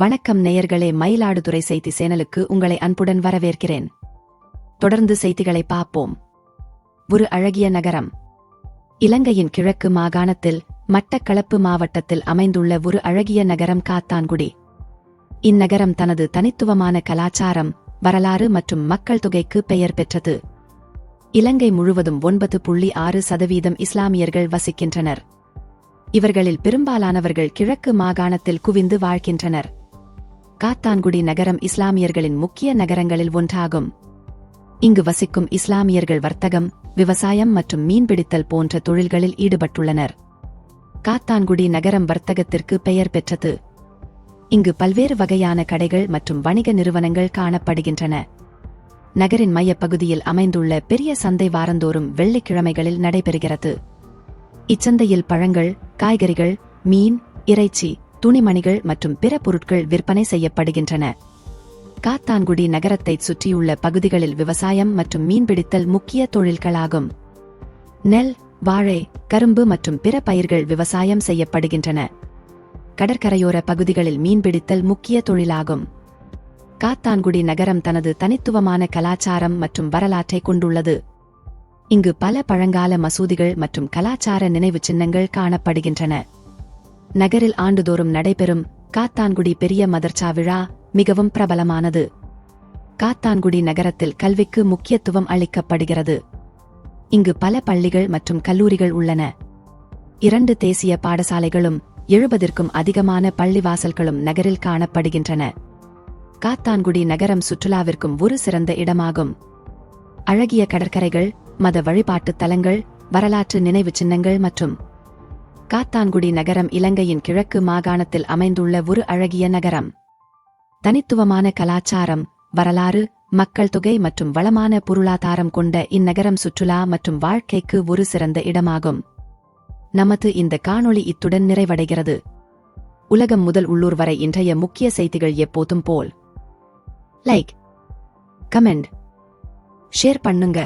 வணக்கம் நேயர்களே, மயிலாடுதுறை செய்தி சேனலுக்கு உங்களை அன்புடன் வரவேற்கிறேன். தொடர்ந்து செய்திகளை பார்ப்போம். ஒரு அழகிய நகரம். இலங்கையின் கிழக்கு மாகாணத்தில் மட்டக்களப்பு மாவட்டத்தில் அமைந்துள்ள ஒரு அழகிய நகரம் காத்தான்குடி. இந்நகரம் தனது தனித்துவமான கலாச்சாரம், வரலாறு மற்றும் மக்கள் தொகைக்கு பெயர் பெற்றது. இலங்கை முழுவதும் 9.6% இஸ்லாமியர்கள் வசிக்கின்றனர். இவர்களில் பெரும்பாலானவர்கள் கிழக்கு மாகாணத்தில் குவிந்து வாழ்கின்றனர். காத்தான்குடி நகரம் இஸ்லாமியர்களின் முக்கிய நகரங்களில் ஒன்றாகும். இங்கு வசிக்கும் இஸ்லாமியர்கள் வர்த்தகம், விவசாயம் மற்றும் மீன்பிடித்தல் போன்ற தொழில்களில் ஈடுபட்டுள்ளனர். காத்தான்குடி நகரம் வர்த்தகத்திற்கு பெயர் பெற்றது. இங்கு பல்வேறு வகையான கடைகள் மற்றும் வணிக நிறுவனங்கள் காணப்படுகின்றன. நகரின் மையப்பகுதியில் அமைந்துள்ள பெரிய சந்தை வாரந்தோறும் வெள்ளிக்கிழமைகளில் நடைபெறுகிறது. இச்சந்தையில் பழங்கள், காய்கறிகள், மீன், இறைச்சி, துணிமணிகள் மற்றும் பிற பொருட்கள் விற்பனை செய்யப்படுகின்றன. காத்தான்குடி நகரத்தைச் சுற்றியுள்ள பகுதிகளில் விவசாயம் மற்றும் மீன்பிடித்தல் முக்கிய தொழில்களாகும். நெல், வாழை, கரும்பு மற்றும் பிற பயிர்கள் விவசாயம் செய்யப்படுகின்றன. கடற்கரையோர பகுதிகளில் மீன்பிடித்தல் முக்கிய தொழிலாகும். காத்தான்குடி நகரம் தனது தனித்துவமான கலாச்சாரம் மற்றும் வரலாற்றை கொண்டுள்ளது. இங்கு பல பழங்கால மசூதிகள் மற்றும் கலாச்சார நினைவு சின்னங்கள் காணப்படுகின்றன. நகரில் ஆண்டுதோறும் நடைபெறும் காத்தான்குடி பெரிய மதர்சா விழா மிகவும் பிரபலமானது. காத்தான்குடி நகரத்தில் கல்விக்கு முக்கியத்துவம் அளிக்கப்படுகிறது. இங்கு பல பள்ளிகள் மற்றும் கல்லூரிகள் உள்ளன. 2 தேசிய பாடசாலைகளும் 70க்கும் அதிகமான பள்ளிவாசல்களும் நகரில் காணப்படுகின்றன. காத்தான்குடி நகரம் சுற்றுலாவிற்கும் ஒரு சிறந்த இடமாகும். அழகிய கடற்கரைகள், மத வழிபாட்டுத் தலங்கள், வரலாற்று நினைவு சின்னங்கள் மற்றும் காத்தான்குடி நகரம் இலங்கையின் கிழக்கு மாகாணத்தில் அமைந்துள்ள ஒரு அழகிய நகரம். தனித்துவமான கலாச்சாரம், வரலாறு, மக்கள் தொகை மற்றும் வளமான பொருளாதாரம் கொண்ட இந்நகரம் சுற்றுலா மற்றும் வாழ்க்கைக்கு ஒரு சிறந்த இடமாகும். நமது இந்த காணொளி இத்துடன் நிறைவடைகிறது. உலகம் முதல் உள்ளூர் வரை இன்றைய முக்கிய செய்திகள் எப்போதும் போல் லைக், கமெண்ட், ஷேர் பண்ணுங்க.